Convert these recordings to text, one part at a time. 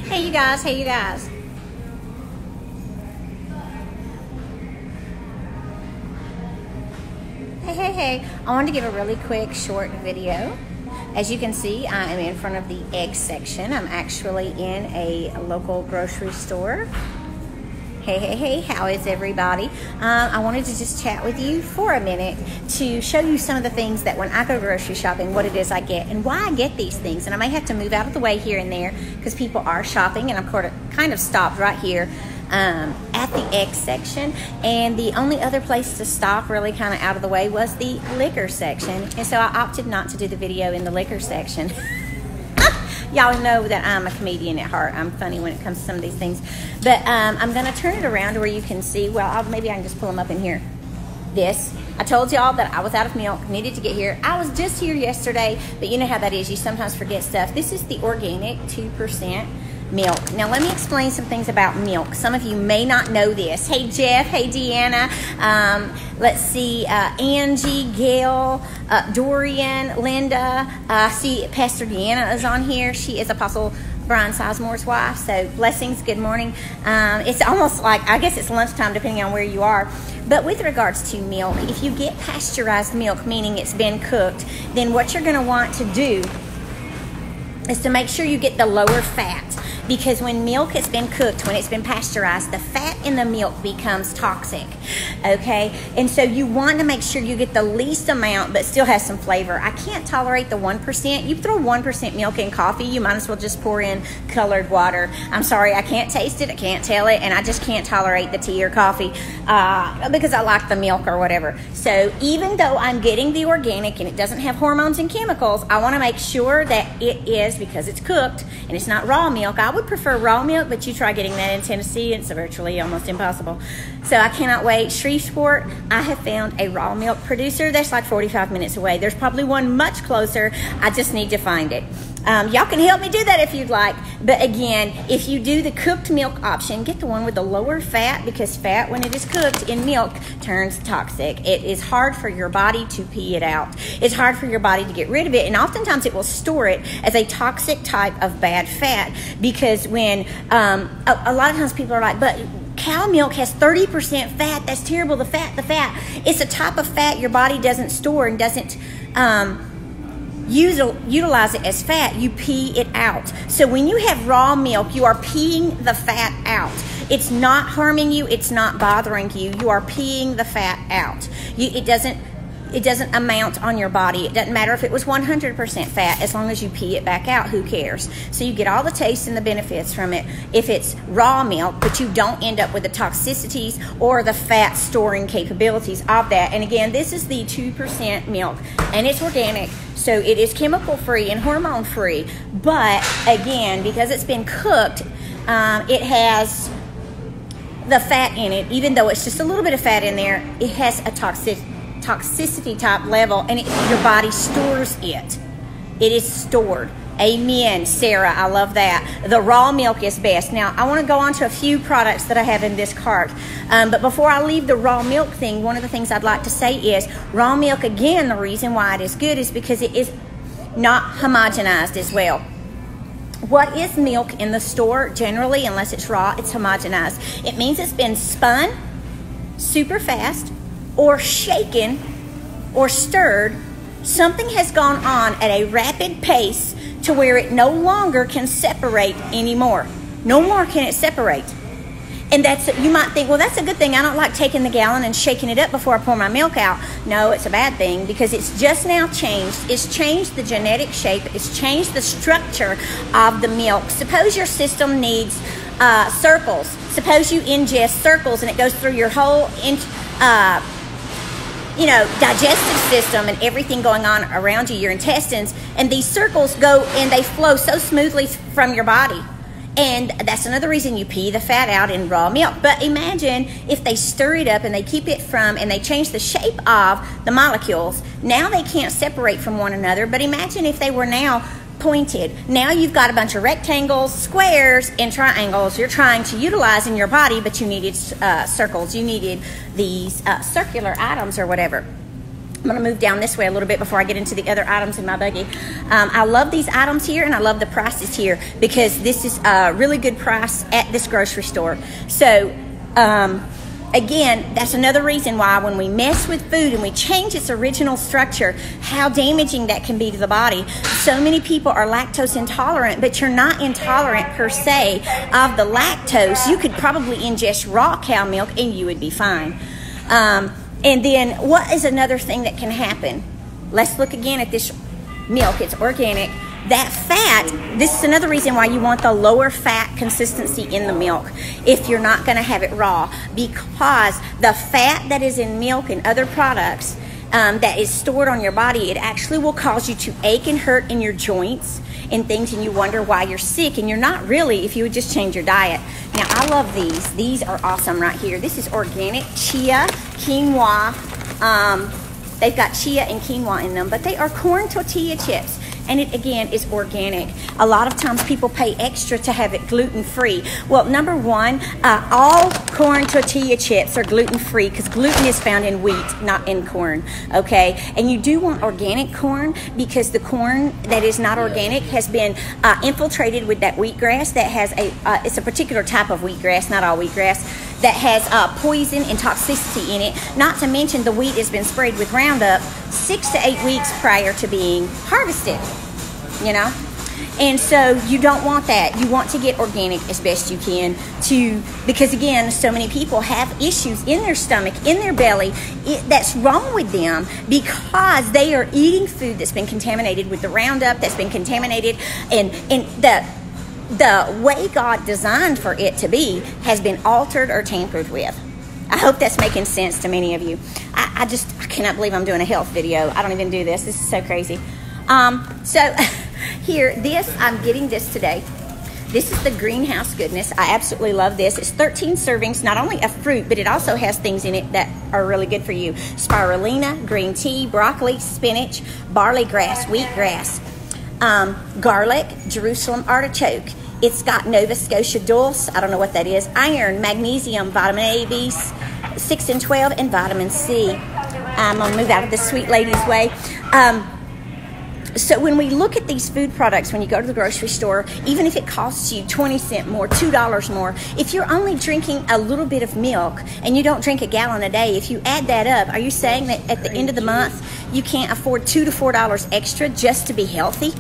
Hey you guys, hey you guys. Hey. I wanted to give a really quick short video. As you can see, I am in front of the egg section. I'm actually in a local grocery store. Hey, how is everybody? I wanted to just chat with you for a minute to show you some of the things that when I go grocery shopping, what it is I get and why I get these things. And I may have to move out of the way here and there because people are shopping, and I'm kind of stopped right here at the egg section. And the only other place to stop really kind of out of the way was the liquor section. And so I opted not to do the video in the liquor section. Y'all know that I'm a comedian at heart. I'm funny when it comes to some of these things. But I'm going to turn it around to where you can see. Well, maybe I can just pull them up in here. This. I told y'all that I was out of milk, needed to get here. I was just here yesterday, but you know how that is. You sometimes forget stuff. This is the organic 2% milk. Now, let me explain some things about milk. Some of you may not know this. Hey, Jeff. Hey, Deanna. Let's see. Angie, Gail, Dorian, Linda. I see Pastor Deanna is on here. She is Apostle Brian Sizemore's wife. So, blessings. Good morning. It's almost like, I guess it's lunchtime depending on where you are. But with regards to milk, if you get pasteurized milk, meaning it's been cooked, then what you're going to want to do is to make sure you get the lower fat. Because when milk has been cooked, when it's been pasteurized, the fat in the milk becomes toxic, okay? And so you want to make sure you get the least amount, but still has some flavor. I can't tolerate the 1%. You throw 1% milk in coffee, you might as well just pour in colored water. I'm sorry, I can't taste it, I can't tell it, and I just can't tolerate the tea or coffee because I like the milk or whatever. So even though I'm getting the organic and it doesn't have hormones and chemicals, I want to make sure that it is, because it's cooked and it's not raw milk. I would prefer raw milk, but you try getting that in Tennessee, it's virtually almost impossible. So I cannot wait. Shreveport, I have found a raw milk producer that's like 45 minutes away. There's probably one much closer. I just need to find it. Y'all can help me do that if you'd like. But again, if you do the cooked milk option, get the one with the lower fat, because fat, when it is cooked in milk, turns toxic. It is hard for your body to pee it out. It's hard for your body to get rid of it, and oftentimes it will store it as a toxic type of bad fat, because when a lot of times people are like, but cow milk has 30% fat. That's terrible. The fat. It's a type of fat your body doesn't store and doesn't utilize it as fat. You pee it out. So when you have raw milk, you are peeing the fat out. It's not harming you. It's not bothering you. You are peeing the fat out. It doesn't amount on your body. It doesn't matter if it was 100% fat. As long as you pee it back out, who cares? So you get all the taste and the benefits from it if it's raw milk, but you don't end up with the toxicities or the fat storing capabilities of that. And again, this is the 2% milk, and it's organic. So it is chemical free and hormone free. But again, because it's been cooked, it has the fat in it. Even though it's just a little bit of fat in there, it has a toxicity type level, and your body stores it. It is stored. Amen, Sarah. I love that. The raw milk is best. Now, I want to go on to a few products that I have in this cart. But before I leave the raw milk thing, one of the things I'd like to say is raw milk, again, the reason why it is good is because it is not homogenized as well. What is milk in the store? Generally, unless it's raw, it's homogenized. It means it's been spun super fast, or shaken, or stirred. Something has gone on at a rapid pace to where it no longer can separate anymore. No more can it separate. And you might think, well, that's a good thing. I don't like taking the gallon and shaking it up before I pour my milk out. No, it's a bad thing, because it's just now changed. It's changed the genetic shape. It's changed the structure of the milk. Suppose your system needs circles. Suppose you ingest circles and it goes through your whole digestive system and everything going on around you, your intestines, and these circles go and they flow so smoothly from your body. And that's another reason you pee the fat out in raw milk. But imagine if they stir it up and they keep it and they change the shape of the molecules. Now they can't separate from one another, but imagine if they were now pointed. Now you've got a bunch of rectangles, squares, and triangles you're trying to utilize in your body, but you needed circles. You needed these circular items or whatever. going to move down this way a little bit before I get into the other items in my buggy. I love these items here, and I love the prices here because this is a really good price at this grocery store. So, again, that's another reason why when we mess with food and we change its original structure, how damaging that can be to the body. So many people are lactose intolerant, but you're not intolerant per se of the lactose. You could probably ingest raw cow milk and you would be fine. And then what is another thing that can happen? Let's look again at this milk. It's organic. That fat, this is another reason why you want the lower fat consistency in the milk if you're not going to have it raw, because the fat that is in milk and other products that is stored on your body, it actually will cause you to ache and hurt in your joints and things, and you wonder why you're sick, and you're not really if you would just change your diet. Now, I love these. These are awesome right here. This is organic chia, quinoa. They've got chia and quinoa in them, but they are corn tortilla chips. And it, again, is organic. A lot of times people pay extra to have it gluten-free. Well, number one, all corn tortilla chips are gluten-free because gluten is found in wheat, not in corn, okay? And you do want organic corn because the corn that is not organic has been infiltrated with that wheatgrass that has it's a particular type of wheatgrass, not all wheatgrass, that has poison and toxicity in it. Not to mention the wheat has been sprayed with Roundup 6 to 8 weeks prior to being harvested, you know? And so you don't want that. You want to get organic as best you can because again, so many people have issues in their stomach, in their belly, that's wrong with them because they are eating food that's been contaminated with the Roundup, that's been contaminated, and the way God designed for it to be has been altered or tampered with. I hope that's making sense to many of you. I cannot believe I'm doing a health video. I don't even do this. This is so crazy. So here, I'm getting this today. This is the Greenhouse Goodness. I absolutely love this. It's 13 servings, not only of fruit, but it also has things in it that are really good for you. Spirulina, green tea, broccoli, spinach, barley grass, wheatgrass, garlic, Jerusalem artichoke. It's got Nova Scotia dulse, I don't know what that is, iron, magnesium, vitamin A, B, 6 and 12, and vitamin C. I'm going to move out of the sweet lady's way. So when we look at these food products, when you go to the grocery store, even if it costs you 20 cents more, $2 more, if you're only drinking a little bit of milk and you don't drink a gallon a day, if you add that up, are you saying that at the end of the month you can't afford $2 to $4 extra just to be healthy?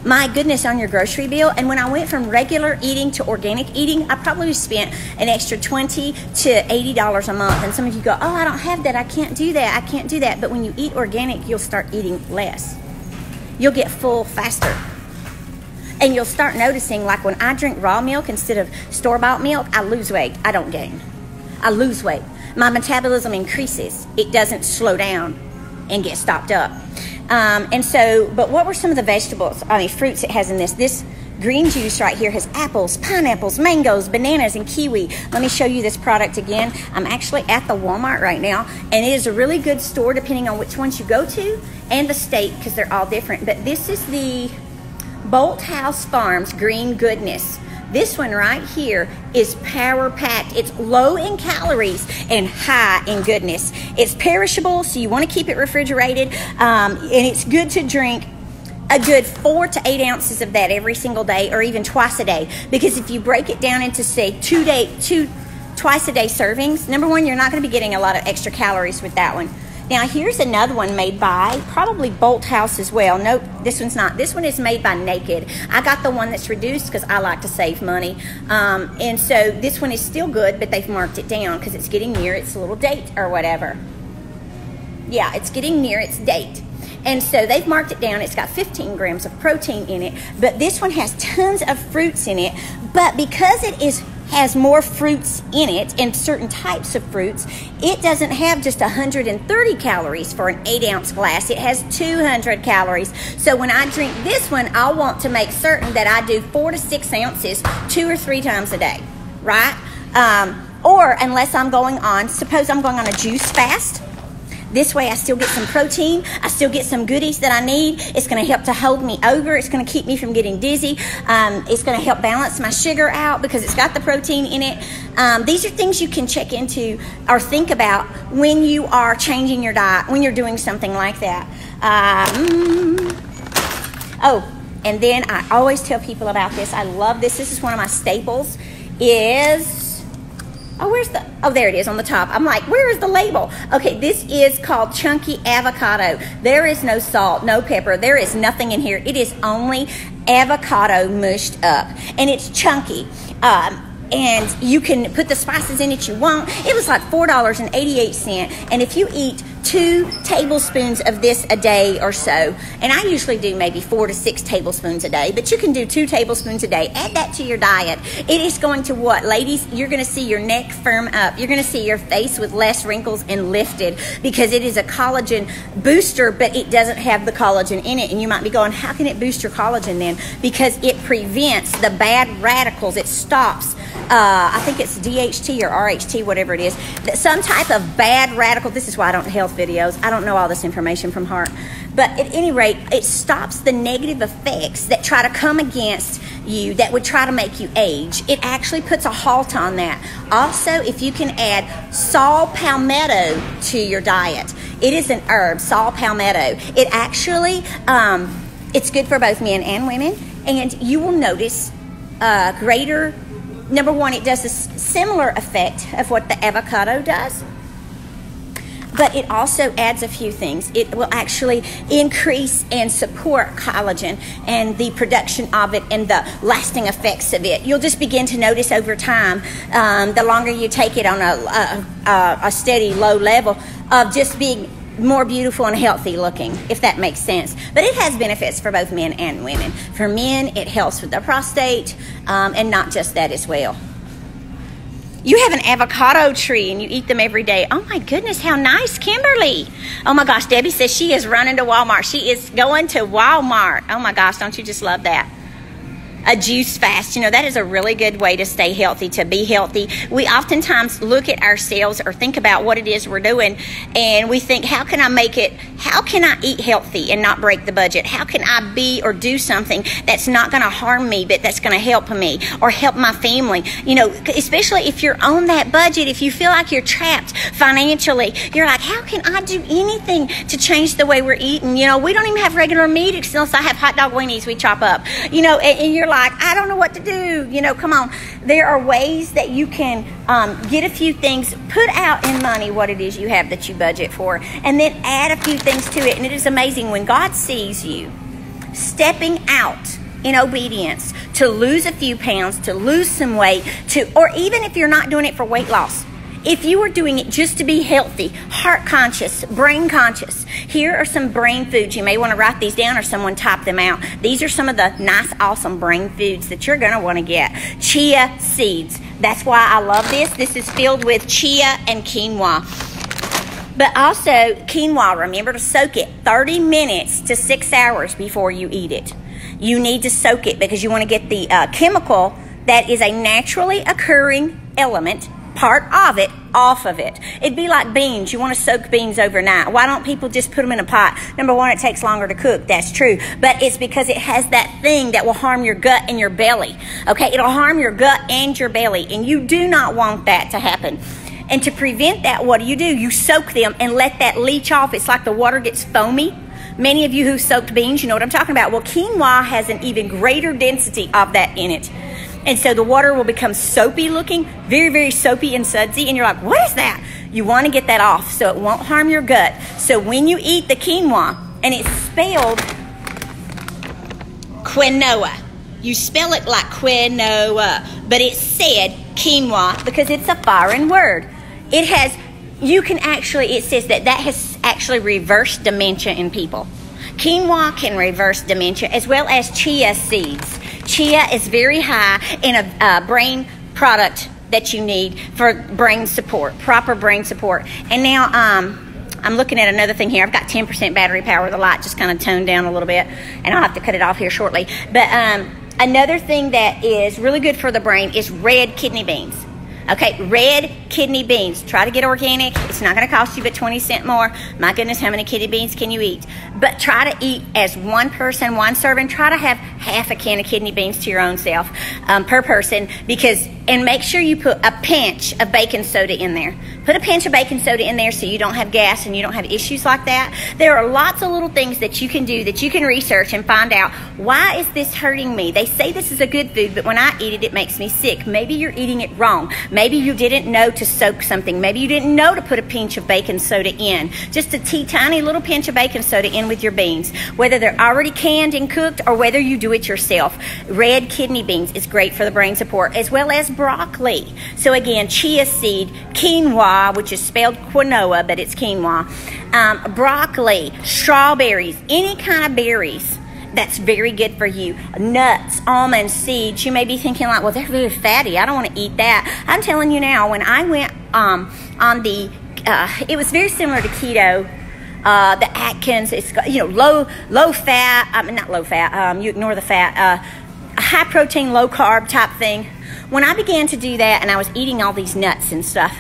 My goodness, on your grocery bill. And when I went from regular eating to organic eating, I probably spent an extra $20 to $80 a month. And some of you go, oh, I don't have that. I can't do that. I can't do that. But when you eat organic, you'll start eating less. You'll get full faster. And you'll start noticing, like when I drink raw milk instead of store-bought milk, I lose weight. I don't gain. I lose weight. My metabolism increases. It doesn't slow down and get stopped up. But what were some of the vegetables, fruits it has in this? This green juice right here has apples, pineapples, mangoes, bananas, and kiwi. Let me show you this product again. I'm actually at the Walmart right now, and it is a really good store depending on which ones you go to and the state because they're all different. But this is the Bolt House Farms Green Goodness. This one right here is power-packed. It's low in calories and high in goodness. It's perishable, so you want to keep it refrigerated, and it's good to drink a good 4 to 8 ounces of that every single day or even twice a day. Because if you break it down into, say, twice a day servings, number one, you're not going to be getting a lot of extra calories with that one. Now, here's another one made by probably Bolt House as well. Nope, this one's not. This one is made by Naked. I got the one that's reduced because I like to save money. And so this one is still good, but they've marked it down because it's getting near its little date or whatever. Yeah, it's getting near its date. And so they've marked it down. It's got 15 grams of protein in it. But this one has tons of fruits in it. But because it has more fruits in it and certain types of fruits, it doesn't have just 130 calories for an 8-ounce glass. It has 200 calories. So when I drink this one, I want to make certain that I do 4 to 6 ounces 2 or 3 times a day, right? Or unless I'm going on, suppose I'm going on a juice fast, This way I still get some protein. I still get some goodies that I need. It's going to help to hold me over. It's going to keep me from getting dizzy. It's going to help balance my sugar out because it's got the protein in it. These are things you can check into or think about when you are changing your diet, when you're doing something like that. Oh, and then I always tell people about this. I love this. This is one of my staples. Oh, there it is on the top. I'm like, where is the label? Okay, this is called Chunky Avocado. There is no salt, no pepper. There is nothing in here. It is only avocado mushed up. And it's chunky. And you can put the spices in it you want. It was like $4.88. And if you eat 2 tablespoons of this a day or so, and I usually do maybe 4 to 6 tablespoons a day, but you can do 2 tablespoons a day. Add that to your diet. It is going to what? Ladies, you're going to see your neck firm up. You're going to see your face with less wrinkles and lifted because it is a collagen booster, but it doesn't have the collagen in it. And you might be going, how can it boost your collagen then? Because it prevents the bad radicals. It stops I think it's DHT or RHT, whatever it is, some type of bad radical. This is why I don't health videos. I don't know all this information from heart. But at any rate, it stops the negative effects that try to come against you that would try to make you age. It actually puts a halt on that. Also, if you can add saw palmetto to your diet, it is an herb, saw palmetto. It actually, it's good for both men and women, and you will notice greater. Number one, it does a similar effect of what the avocado does, but it also adds a few things. It will actually increase and support collagen and the production of it and the lasting effects of it. You'll just begin to notice over time, the longer you take it on a steady low level, of just being more beautiful and healthy looking, if that makes sense. But it has benefits for both men and women. For men, it helps with the prostate, and not just that as well. You have an avocado tree and you eat them every day. Oh my goodness, how nice, Kimberly. Oh my gosh, Debbie says she is running to Walmart. She is going to Walmart. Oh my gosh, don't you just love that? A juice fast, you know, that is a really good way to stay healthy, to be healthy. We oftentimes look at ourselves or think about what it is we're doing, and we think, how can I eat healthy and not break the budget? How can I be or do something that's not going to harm me, but that's going to help me or help my family? You know, especially if you're on that budget, if you feel like you're trapped financially, you're like, how can I do anything to change the way we're eating? You know, we don't even have regular meat unless I have hot dog weenies we chop up, you know, and you're like, I don't know what to do. You know, come on. There are ways that you can get a few things, put out in money what it is you have that you budget for, and then add a few things to it. And it is amazing when God sees you stepping out in obedience to lose a few pounds, to lose some weight, or even if you're not doing it for weight loss. If you are doing it just to be healthy, heart conscious, brain conscious, here are some brain foods. You may want to write these down or someone type them out. These are some of the nice, awesome brain foods that you're going to want to get. Chia seeds. That's why I love this. This is filled with chia and quinoa. But also, quinoa, remember to soak it 30 minutes to 6 hours before you eat it. You need to soak it because you want to get the chemical that is a naturally occurring element, part of it, off of it. It'd be like beans. You want to soak beans overnight. Why don't people just put them in a pot? Number one, it takes longer to cook. That's true. But it's because it has that thing that will harm your gut and your belly. Okay? It'll harm your gut and your belly. And you do not want that to happen. And to prevent that, what do? You soak them and let that leach off. It's like the water gets foamy. Many of you who soaked beans, you know what I'm talking about. Well, quinoa has an even greater density of that in it. And so the water will become soapy looking, very, very soapy and sudsy. And you're like, what is that? You want to get that off so it won't harm your gut. So when you eat the quinoa, and it's spelled quinoa. You spell it like quinoa, but it's said quinoa because it's a foreign word. It has, it says that has actually reversed dementia in people. Quinoa can reverse dementia as well as chia seeds. Chia is very high in a brain product that you need for brain support, proper brain support. And now I'm looking at another thing here. I've got 10% battery power. The light just kind of toned down a little bit, and I'll have to cut it off here shortly. But another thing that is really good for the brain is red kidney beans. Okay, red kidney beans. Try to get organic. It's not going to cost you but 20 cents more. My goodness, how many kidney beans can you eat? But try to eat as one person, one serving. Try to have half a can of kidney beans to your own self per person, and make sure you put a pinch of baking soda in there. Put a pinch of baking soda in there so you don't have gas and you don't have issues like that. There are lots of little things that you can do, that you can research and find out, why is this hurting me? They say this is a good food, but when I eat it, it makes me sick. Maybe you're eating it wrong. Maybe you didn't know to soak something. Maybe you didn't know to put a pinch of baking soda in. Just a tiny little pinch of baking soda in with your beans, whether they're already canned and cooked or whether you do it yourself. Red kidney beans is great for the brain support, as well as broccoli. So again, chia seed, quinoa, which is spelled quinoa, but it's quinoa, broccoli, strawberries, any kind of berries. That's very good for you. Nuts, almonds, seeds. You may be thinking like, well, they're very fatty. I don't want to eat that. I'm telling you now, when I went on the, it was very similar to keto, the Atkins, it's, low fat, not low fat, you ignore the fat, high protein, low carb type thing. When I began to do that and I was eating all these nuts and stuff,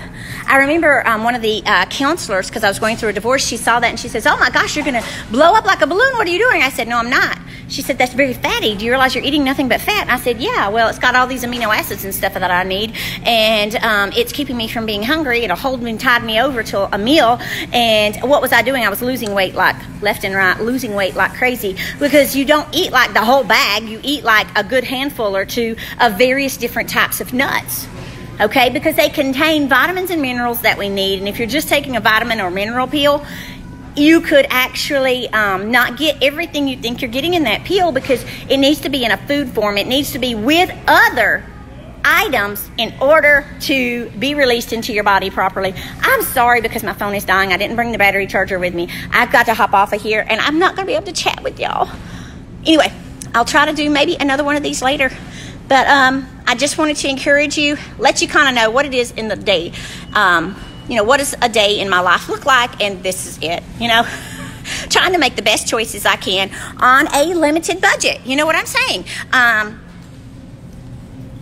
I remember one of the counselors, because I was going through a divorce, she saw that and she says, oh my gosh, you're going to blow up like a balloon. What are you doing? I said, no, I'm not. She said, that's very fatty. Do you realize you're eating nothing but fat? And I said, yeah, well, it's got all these amino acids and stuff that I need, and it's keeping me from being hungry. It'll hold me and tide me over till a meal. And what was I doing? I was losing weight like left and right, losing weight like crazy, because you don't eat like the whole bag. You eat like a good handful or two of various different types of nuts. Okay, because they contain vitamins and minerals that we need. And if you're just taking a vitamin or mineral pill, you could actually not get everything you think you're getting in that pill, because it needs to be in a food form. It needs to be with other items in order to be released into your body properly. I'm sorry, because my phone is dying. I didn't bring the battery charger with me. I've got to hop off of here, and I'm not going to be able to chat with y'all. Anyway, I'll try to do maybe another one of these later. But I just wanted to encourage you, let you kind of know what it is in the day. What does a day in my life look like? And this is it, Trying to make the best choices I can on a limited budget. You know what I'm saying?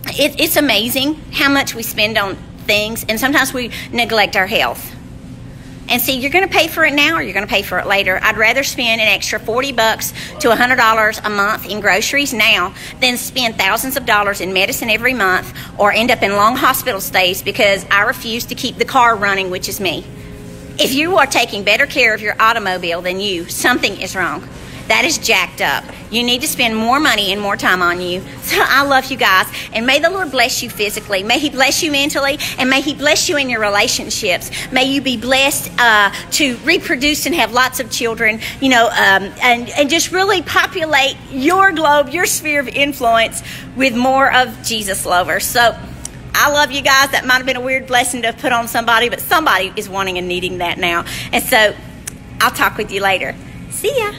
It's amazing how much we spend on things, and sometimes we neglect our health. And see, you're going to pay for it now or you're going to pay for it later. I'd rather spend an extra $40 to $100 a month in groceries now than spend thousands of dollars in medicine every month or end up in long hospital stays because I refuse to keep the car running, which is me. If you are taking better care of your automobile than you, something is wrong. That is jacked up. You need to spend more money and more time on you. So I love you guys. And may the Lord bless you physically. May He bless you mentally. And may He bless you in your relationships. May you be blessed to reproduce and have lots of children, and just really populate your globe, your sphere of influence with more of Jesus lovers. So I love you guys. That might have been a weird blessing to put on somebody, but somebody is wanting and needing that now. And so I'll talk with you later. See ya.